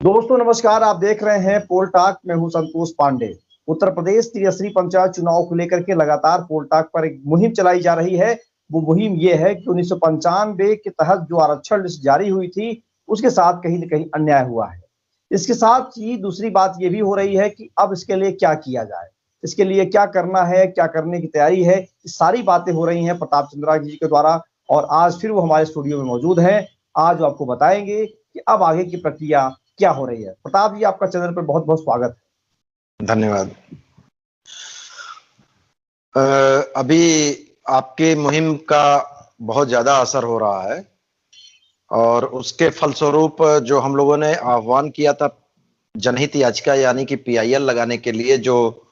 दोस्तों नमस्कार। आप देख रहे हैं पोल टाक। मैं हूं संतोष पांडे। उत्तर प्रदेश त्रिस्तरीय पंचायत चुनाव को लेकर के लगातार पोल टाक पर एक मुहिम चलाई जा रही है। वो मुहिम ये है कि 1995 के तहत जो आरक्षण लिस्ट जारी हुई थी उसके साथ कहीं न कहीं अन्याय हुआ है। इसके साथ ही दूसरी बात ये भी हो रही है कि अब इसके लिए क्या किया जाए, इसके लिए क्या करना है, क्या करने की तैयारी है, सारी बातें हो रही हैं प्रताप चंद्रा जी के द्वारा। और आज फिर वो हमारे स्टूडियो में मौजूद है। आज वो आपको बताएंगे कि अब आगे की प्रक्रिया क्या हो रही है। प्रताप जी, आपका चैनल पर बहुत बहुत स्वागत है। धन्यवाद। अभी आपके मुहिम का बहुत ज्यादा असर हो रहा है और उसके फलस्वरूप जो हम लोगों ने आह्वान किया था जनहित याचिका यानी कि पीआईएल लगाने के लिए, जो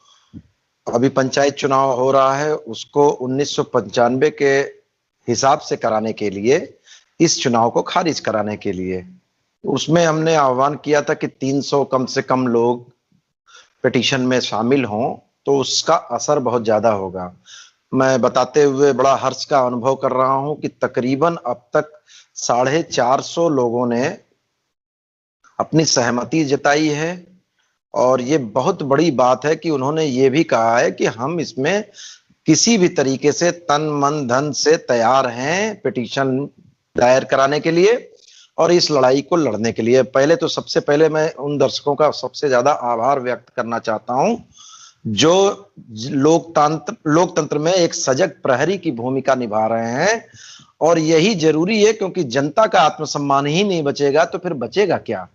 अभी पंचायत चुनाव हो रहा है उसको 1995 के हिसाब से कराने के लिए, इस चुनाव को खारिज कराने के लिए, उसमें हमने आह्वान किया था कि 300 कम से कम लोग पिटीशन में शामिल हों तो उसका असर बहुत ज्यादा होगा। मैं बताते हुए बड़ा हर्ष का अनुभव कर रहा हूं कि तकरीबन अब तक 450 लोगों ने अपनी सहमति जताई है। और ये बहुत बड़ी बात है कि उन्होंने ये भी कहा है कि हम इसमें किसी भी तरीके से तन मन धन से तैयार हैं पिटीशन दायर कराने के लिए और इस लड़ाई को लड़ने के लिए। पहले तो सबसे पहले मैं उन दर्शकों का सबसे ज्यादा आभार व्यक्त करना चाहता हूं जो लोकतंत्र में एक सजग प्रहरी की भूमिका निभा रहे हैं। और यही जरूरी है, क्योंकि जनता का आत्मसम्मान ही नहीं बचेगा तो फिर बचेगा क्या?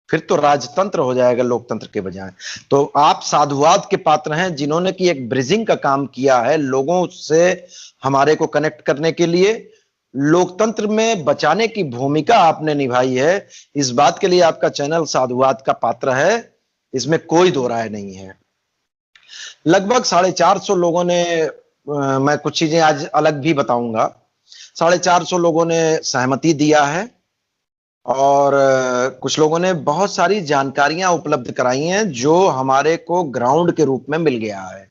फिर तो राजतंत्र हो जाएगा लोकतंत्र के बजाय। तो आप साधुवाद के पात्र हैं जिन्होंने की एक ब्रिजिंग का काम किया है लोगों से हमारे को कनेक्ट करने के लिए। लोकतंत्र में बचाने की भूमिका आपने निभाई है। इस बात के लिए आपका चैनल साधुवाद का पात्र है, इसमें कोई दो राय नहीं है। लगभग 450 लोगों ने, मैं कुछ चीजें आज अलग भी बताऊंगा, 450 लोगों ने सहमति दिया है और कुछ लोगों ने बहुत सारी जानकारियां उपलब्ध कराई हैं जो हमारे को ग्राउंड के रूप में मिल गया है।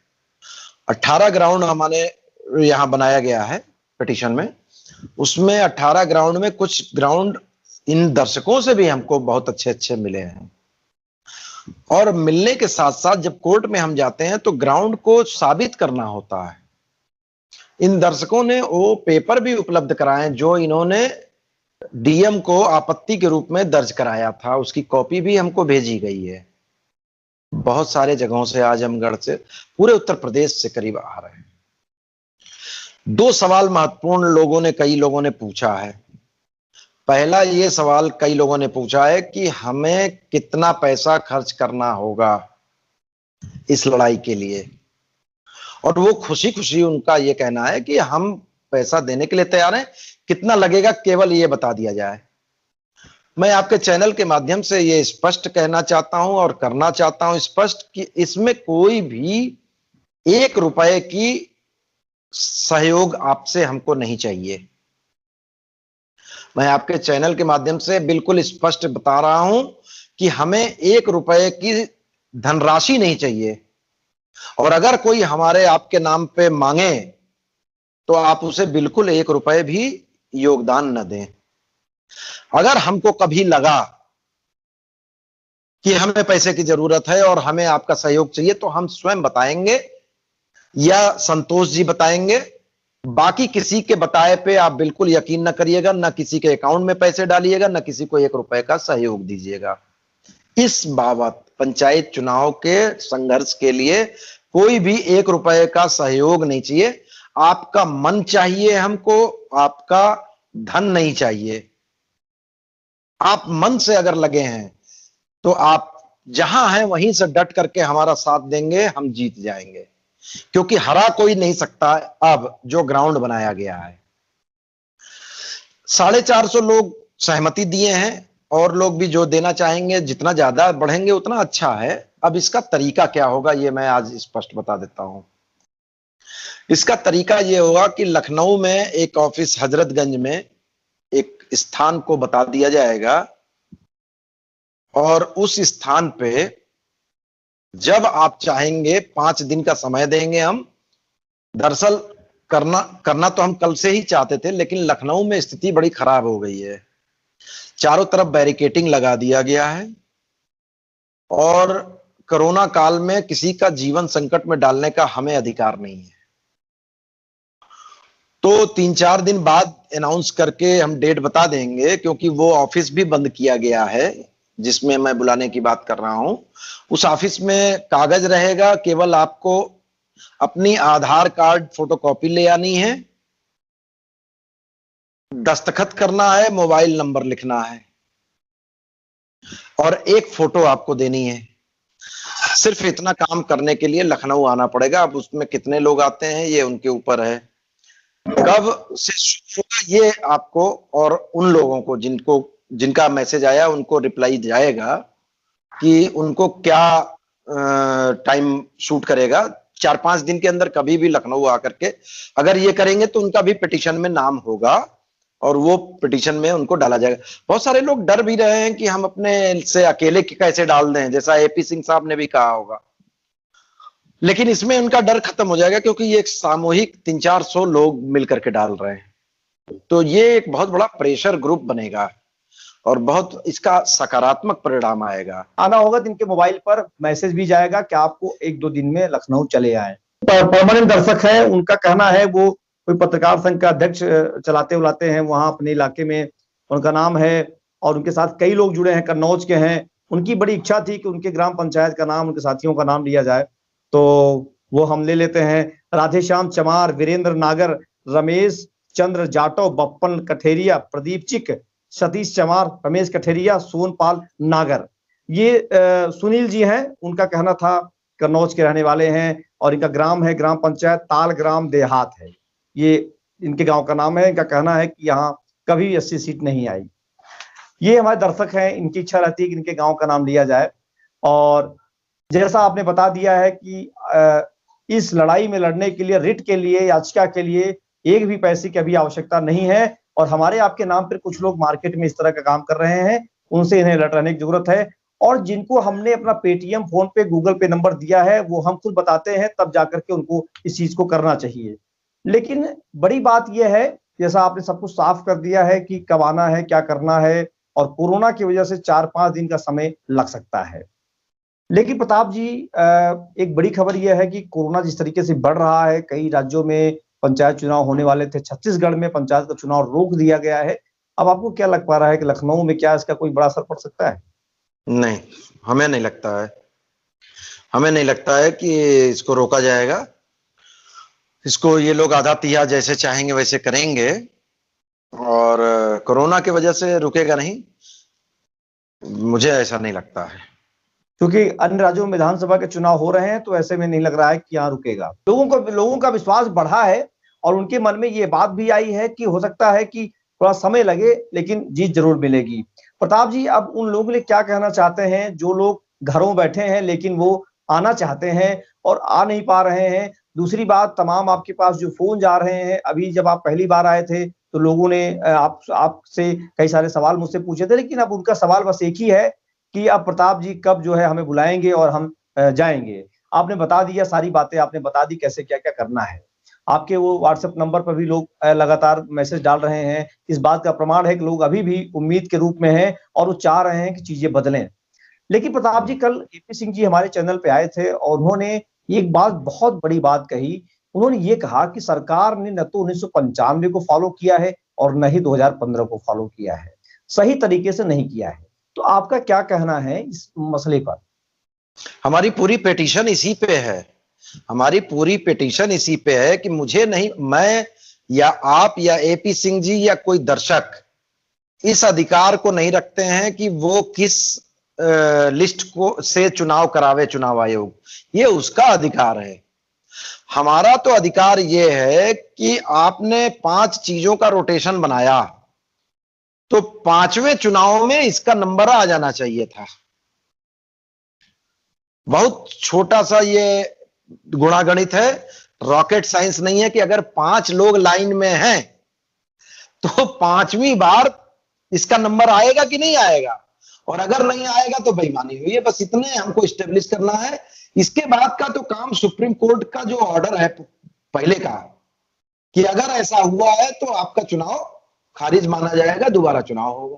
18 ग्राउंड हमारे यहां बनाया गया है पिटीशन में। उसमें 18 ग्राउंड में कुछ ग्राउंड इन दर्शकों से भी हमको बहुत अच्छे अच्छे मिले हैं। और मिलने के साथ साथ जब कोर्ट में हम जाते हैं तो ग्राउंड को साबित करना होता है। इन दर्शकों ने वो पेपर भी उपलब्ध कराए जो इन्होंने डीएम को आपत्ति के रूप में दर्ज कराया था, उसकी कॉपी भी हमको भेजी गई है। बहुत सारे जगहों से, आजमगढ़ से, पूरे उत्तर प्रदेश से करीब आ रहे हैं। 2 सवाल महत्वपूर्ण कई लोगों ने पूछा है। पहला ये सवाल कई लोगों ने पूछा है कि हमें कितना पैसा खर्च करना होगा इस लड़ाई के लिए, और वो खुशी खुशी उनका ये कहना है कि हम पैसा देने के लिए तैयार हैं, कितना लगेगा केवल ये बता दिया जाए। मैं आपके चैनल के माध्यम से ये स्पष्ट कहना चाहता हूं और करना चाहता हूं स्पष्ट कि इसमें कोई भी 1 रुपए की सहयोग आपसे हमको नहीं चाहिए। मैं आपके चैनल के माध्यम से बिल्कुल स्पष्ट बता रहा हूं कि हमें 1 रुपए की धनराशि नहीं चाहिए। और अगर कोई हमारे आपके नाम पे मांगे तो आप उसे बिल्कुल 1 रुपए भी योगदान न दें। अगर हमको कभी लगा कि हमें पैसे की जरूरत है और हमें आपका सहयोग चाहिए तो हम स्वयं बताएंगे या संतोष जी बताएंगे। बाकी किसी के बताए पे आप बिल्कुल यकीन न करिएगा, न किसी के अकाउंट में पैसे डालिएगा, न किसी को 1 रुपए का सहयोग दीजिएगा। इस बाबत पंचायत चुनाव के संघर्ष के लिए कोई भी 1 रुपए का सहयोग नहीं चाहिए। आपका मन चाहिए हमको, आपका धन नहीं चाहिए। आप मन से अगर लगे हैं तो आप जहां हैं वहीं से डट करके हमारा साथ देंगे, हम जीत जाएंगे। क्योंकि हरा कोई नहीं सकता अब जो ग्राउंड बनाया गया है। 450 लोग सहमति दिए हैं और लोग भी जो देना चाहेंगे, जितना ज्यादा बढ़ेंगे उतना अच्छा है। अब इसका तरीका क्या होगा ये मैं आज स्पष्ट बता देता हूं। इसका तरीका ये होगा कि लखनऊ में एक ऑफिस, हजरतगंज में एक स्थान को बता दिया जाएगा और उस स्थान पे जब आप चाहेंगे 5 दिन का समय देंगे हम। दरअसल करना तो हम कल से ही चाहते थे, लेकिन लखनऊ में स्थिति बड़ी खराब हो गई है। चारों तरफ बैरिकेटिंग लगा दिया गया है और कोरोना काल में किसी का जीवन संकट में डालने का हमें अधिकार नहीं है। तो 3-4 दिन बाद अनाउंस करके हम डेट बता देंगे, क्योंकि वो ऑफिस भी बंद किया गया है जिसमें मैं बुलाने की बात कर रहा हूं। उस ऑफिस में कागज रहेगा, केवल आपको अपनी आधार कार्ड फोटोकॉपी ले आनी है, दस्तखत करना है, मोबाइल नंबर लिखना है और एक फोटो आपको देनी है। सिर्फ इतना काम करने के लिए लखनऊ आना पड़ेगा। अब उसमें कितने लोग आते हैं ये उनके ऊपर है। कब से शुरू होगा ये आपको और उन लोगों को जिनका मैसेज आया उनको रिप्लाई जाएगा कि उनको क्या टाइम शूट करेगा। 4-5 दिन के अंदर कभी भी लखनऊ आकर के अगर ये करेंगे तो उनका भी पिटीशन में नाम होगा और वो पिटीशन में उनको डाला जाएगा। बहुत सारे लोग डर भी रहे हैं कि हम अपने से अकेले कैसे डाल दें, जैसा एपी सिंह साहब ने भी कहा होगा, लेकिन इसमें उनका डर खत्म हो जाएगा क्योंकि ये एक सामूहिक 300-400 लोग मिलकर के डाल रहे हैं। तो ये एक बहुत बड़ा प्रेशर ग्रुप बनेगा और बहुत इसका सकारात्मक परिणाम आएगा। आना होगा तो इनके मोबाइल पर मैसेज भी जाएगा कि आपको 1-2 दिन में लखनऊ चले आए। परमानेंट दर्शक है, उनका कहना है वो कोई पत्रकार संघ का अध्यक्ष चलाते उलाते हैं वहां अपने इलाके में, उनका नाम है और उनके साथ कई लोग जुड़े हैं, कन्नौज के हैं। उनकी बड़ी इच्छा थी कि उनके ग्राम पंचायत का नाम, उनके साथियों का नाम लिया जाए, तो वो हम ले लेते हैं। राधेश्याम चमार, वीरेंद्र नागर, रमेश चंद्र जाटव, बप्पन कठेरिया, प्रदीप चिक, सतीश चमार, रमेश कठेरिया, सोनपाल नागर, ये सुनील जी हैं। उनका कहना था कन्नौज के रहने वाले हैं और इनका ग्राम है, ग्राम पंचायत ताल ग्राम देहात है, ये इनके गांव का नाम है। इनका कहना है कि यहाँ कभी 80 सीट नहीं आई। ये हमारे दर्शक हैं, इनकी इच्छा रहती है कि इनके गांव का नाम लिया जाए। और जैसा आपने बता दिया है कि इस लड़ाई में लड़ने के लिए, रिट के लिए, याचिका के लिए एक भी पैसे की अभी आवश्यकता नहीं है और हमारे आपके नाम पर कुछ लोग मार्केट में इस तरह का काम कर रहे हैं, उनसे इन्हें लड़ने की जरूरत है। और जिनको हमने अपना पेटीएम, फोन पे, गूगल पे नंबर दिया है वो हम खुद बताते हैं, तब जाकर के उनको इस चीज को करना चाहिए। लेकिन बड़ी बात यह है, जैसा आपने सब कुछ साफ कर दिया है कि कब आना है, क्या करना है, और कोरोना की वजह से 4-5 दिन का समय लग सकता है। लेकिन प्रताप जी, एक बड़ी खबर यह है कि कोरोना जिस तरीके से बढ़ रहा है, कई राज्यों में पंचायत चुनाव होने वाले थे, छत्तीसगढ़ में पंचायत का चुनाव रोक दिया गया है। अब आपको क्या लग पा रहा है कि लखनऊ में क्या इसका कोई बड़ा असर पड़ सकता है? नहीं, हमें नहीं लगता है। हमें नहीं लगता है कि इसको रोका जाएगा। इसको ये लोग आधा तिया जैसे चाहेंगे वैसे करेंगे और कोरोना की वजह से रुकेगा नहीं, मुझे ऐसा नहीं लगता है। क्योंकि अन्य राज्यों में विधानसभा के चुनाव हो रहे हैं तो ऐसे में नहीं लग रहा है कि यहाँ रुकेगा। लोगों का विश्वास बढ़ा है और उनके मन में ये बात भी आई है कि हो सकता है कि थोड़ा समय लगे लेकिन जीत जरूर मिलेगी। प्रताप जी, अब उन लोगों के लिए क्या कहना चाहते हैं जो लोग घरों बैठे हैं लेकिन वो आना चाहते हैं और आ नहीं पा रहे हैं? दूसरी बात, तमाम आपके पास जो फोन जा रहे हैं, अभी जब आप पहली बार आए थे तो लोगों ने आपसे कई सारे सवाल मुझसे पूछे थे, लेकिन अब उनका सवाल बस एक ही है कि अब प्रताप जी कब जो है हमें बुलाएंगे और हम जाएंगे। आपने बता दिया, सारी बातें आपने बता दी कैसे क्या क्या करना है। आपके वो व्हाट्सएप नंबर पर भी लोग लगातार मैसेज डाल रहे हैं, इस बात का प्रमाण है कि लोग अभी भी उम्मीद के रूप में हैं और वो चाह रहे हैं कि चीजें बदलें। लेकिन प्रताप जी, कल एपी सिंह जी हमारे चैनल पे आए थे और उन्होंने एक बात, बहुत बड़ी बात कही। उन्होंने ये कहा कि सरकार ने न तो 1995 को फॉलो किया है और न ही 2015 को फॉलो किया है, सही तरीके से नहीं किया है। तो आपका क्या कहना है इस मसले पर? हमारी पूरी पिटीशन इसी पे है। हमारी पूरी पिटीशन इसी पे है कि मुझे नहीं, मैं या आप या एपी सिंह जी या कोई दर्शक इस अधिकार को नहीं रखते हैं कि वो किस लिस्ट को से चुनाव करावे चुनाव आयोग। ये उसका अधिकार है। हमारा तो अधिकार ये है कि आपने 5 चीजों का रोटेशन बनाया तो 5वें चुनाव में इसका नंबर आ जाना चाहिए था। बहुत छोटा सा ये गुणागणित है, रॉकेट साइंस नहीं है कि अगर 5 लोग लाइन में हैं तो 5वीं बार इसका नंबर आएगा कि नहीं आएगा, और अगर नहीं आएगा तो बेईमानी हुई है। बस इतने हमको स्टेब्लिश करना है। इसके बाद का तो काम सुप्रीम कोर्ट का जो ऑर्डर है पहले का, कि अगर ऐसा हुआ है तो आपका चुनाव खारिज माना जाएगा, दोबारा चुनाव होगा।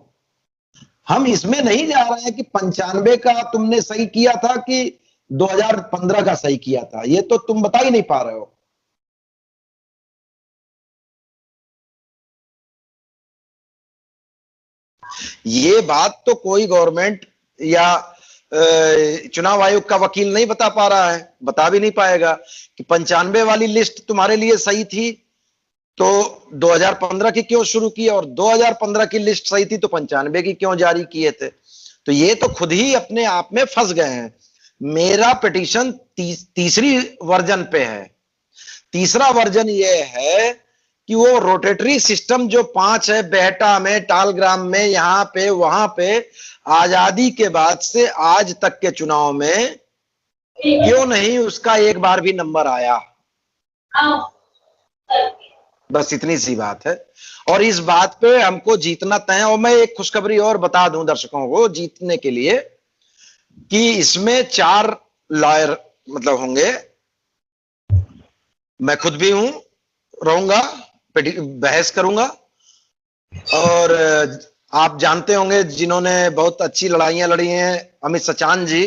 हम इसमें नहीं जा रहे हैं कि 95 का तुमने सही किया था कि 2015 का सही किया था, ये तो तुम बता ही नहीं पा रहे हो। ये बात तो कोई गवर्नमेंट या चुनाव आयोग का वकील नहीं बता पा रहा है, बता भी नहीं पाएगा कि 95 वाली लिस्ट तुम्हारे लिए सही थी तो 2015 की क्यों शुरू की, और 2015 की लिस्ट सही थी तो 95 की क्यों जारी किए थे। तो ये तो खुद ही अपने आप में फंस गए हैं। मेरा पिटीशन तीसरी वर्जन पे है। तीसरा वर्जन ये है कि वो रोटेटरी सिस्टम जो 5 है, बेहटा में, टालग्राम में, यहां पे वहां पे, आजादी के बाद से आज तक के चुनाव में क्यों नहीं उसका एक बार भी नंबर आया। बस इतनी सी बात है, और इस बात पे हमको जीतना तय है। और मैं एक खुशखबरी और बता दूं दर्शकों को जीतने के लिए कि इसमें 4 लॉयर मतलब होंगे, मैं खुद भी हूं, रहूंगा, बहस करूंगा। और आप जानते होंगे जिन्होंने बहुत अच्छी लड़ाइयां लड़ी हैं, अमित सचान जी।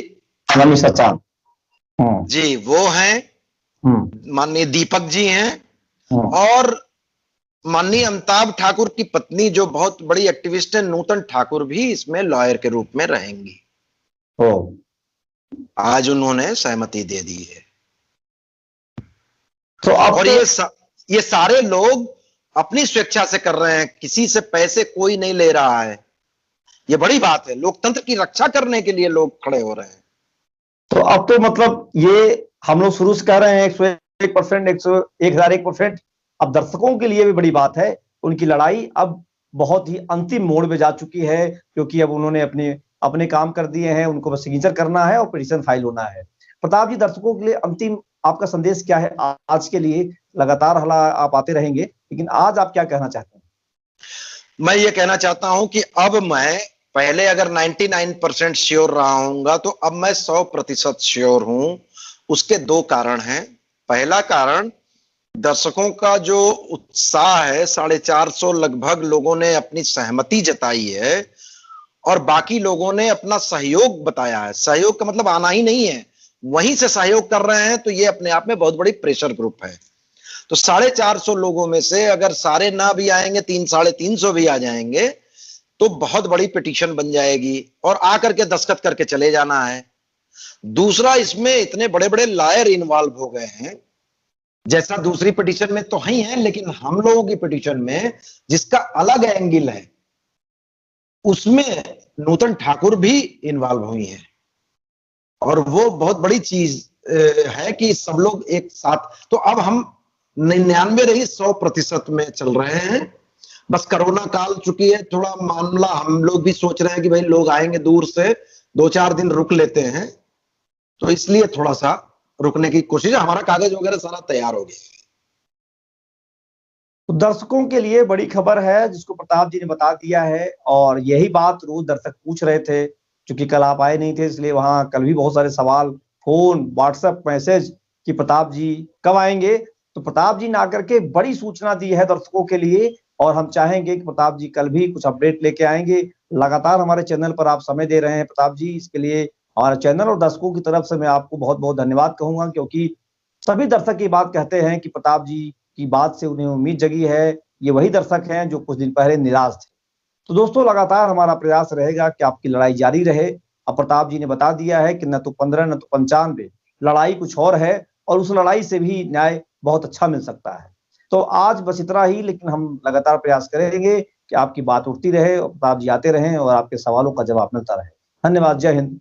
अमित सचान जी वो हैं, माननीय दीपक जी हैं, और माननीय अमिताभ ठाकुर की पत्नी जो बहुत बड़ी एक्टिविस्ट है, नूतन ठाकुर, भी इसमें लॉयर के रूप में रहेंगी। आज उन्होंने सहमति दे दी है। तो और ये सारे लोग अपनी स्वेच्छा से कर रहे हैं, किसी से पैसे कोई नहीं ले रहा है। ये बड़ी बात है, लोकतंत्र की रक्षा करने के लिए लोग खड़े हो रहे हैं। तो अब तो मतलब ये हम लोग शुरू से कह रहे हैं 101%, 1001%। अब दर्शकों के लिए भी बड़ी बात है, उनकी लड़ाई अब बहुत ही अंतिम मोड़ में जा चुकी है, क्योंकि अब उन्होंने अपने काम कर दिए हैं, उनको बस सिग्नेचर करना है और पिटीशन फाइल होना है। प्रताप जी, दर्शकों के लिए अंतिम आपका संदेश क्या है आज के लिए? लगातार हला आप आते रहेंगे, लेकिन आज आप क्या कहना चाहते हैं? मैं ये कहना चाहता हूं कि अब मैं पहले अगर 99% श्योर रहा हूंगा तो अब मैं 100% श्योर हूं। उसके 2 कारण हैं। पहला कारण, दर्शकों का जो उत्साह है, 450 लगभग लोगों ने अपनी सहमति जताई है और बाकी लोगों ने अपना सहयोग बताया है। सहयोग का मतलब आना ही नहीं है, वहीं से सहयोग कर रहे हैं, तो ये अपने आप में बहुत बड़ी प्रेशर ग्रुप है। तो 450 लोगों में से अगर सारे ना भी आएंगे, 300-350 भी आ जाएंगे, तो बहुत बड़ी पिटीशन बन जाएगी और आकर के दस्तखत करके चले जाना है। दूसरा, इसमें इतने बड़े बड़े लॉयर इन्वॉल्व हो गए हैं, जैसा दूसरी पिटीशन में तो ही है, लेकिन हम लोगों की पिटीशन में जिसका अलग एंगल है, उसमें नूतन ठाकुर भी इन्वॉल्व हुई हैं। और वो बहुत बड़ी चीज है कि सब लोग एक साथ। तो अब हम 99 रही 100% में चल रहे हैं। बस कोरोना काल चुकी है, थोड़ा मामला हम लोग भी सोच रहे हैं कि भाई लोग आएंगे दूर से, 2-4 दिन रुक लेते हैं, तो इसलिए थोड़ा सा रुकने की कोशिश है। हमारा कागज वगैरह सारा तैयार हो गया। तो दर्शकों के लिए बड़ी खबर है जिसको प्रताप जी ने बता दिया है, और यही बात रोज दर्शक पूछ रहे थे, क्योंकि कल आप आए नहीं थे, इसलिए वहां कल भी बहुत सारे सवाल, फोन, व्हाट्सएप मैसेज कि प्रताप जी कब आएंगे। तो प्रताप जी ने आकर के बड़ी सूचना दी है दर्शकों के लिए, और हम चाहेंगे कि प्रताप जी कल भी कुछ अपडेट लेके आएंगे। लगातार हमारे चैनल पर आप समय दे रहे हैं प्रताप जी, इसके लिए हमारे चैनल और दर्शकों की तरफ से मैं आपको बहुत बहुत धन्यवाद कहूंगा, क्योंकि सभी दर्शक ये बात कहते हैं कि प्रताप जी की बात से उन्हें उम्मीद जगी है। ये वही दर्शक हैं जो कुछ दिन पहले निराश थे। तो दोस्तों, लगातार हमारा प्रयास रहेगा कि आपकी लड़ाई जारी रहे। अब प्रताप जी ने बता दिया है कि न तो 15 न तो 95, लड़ाई कुछ और है, और उस लड़ाई से भी न्याय बहुत अच्छा मिल सकता है। तो आज बस इतना ही, लेकिन हम लगातार प्रयास करेंगे कि आपकी बात उठती रहे और प्रताप जी आते रहें और आपके सवालों का जवाब मिलता रहे। धन्यवाद। जय हिंद।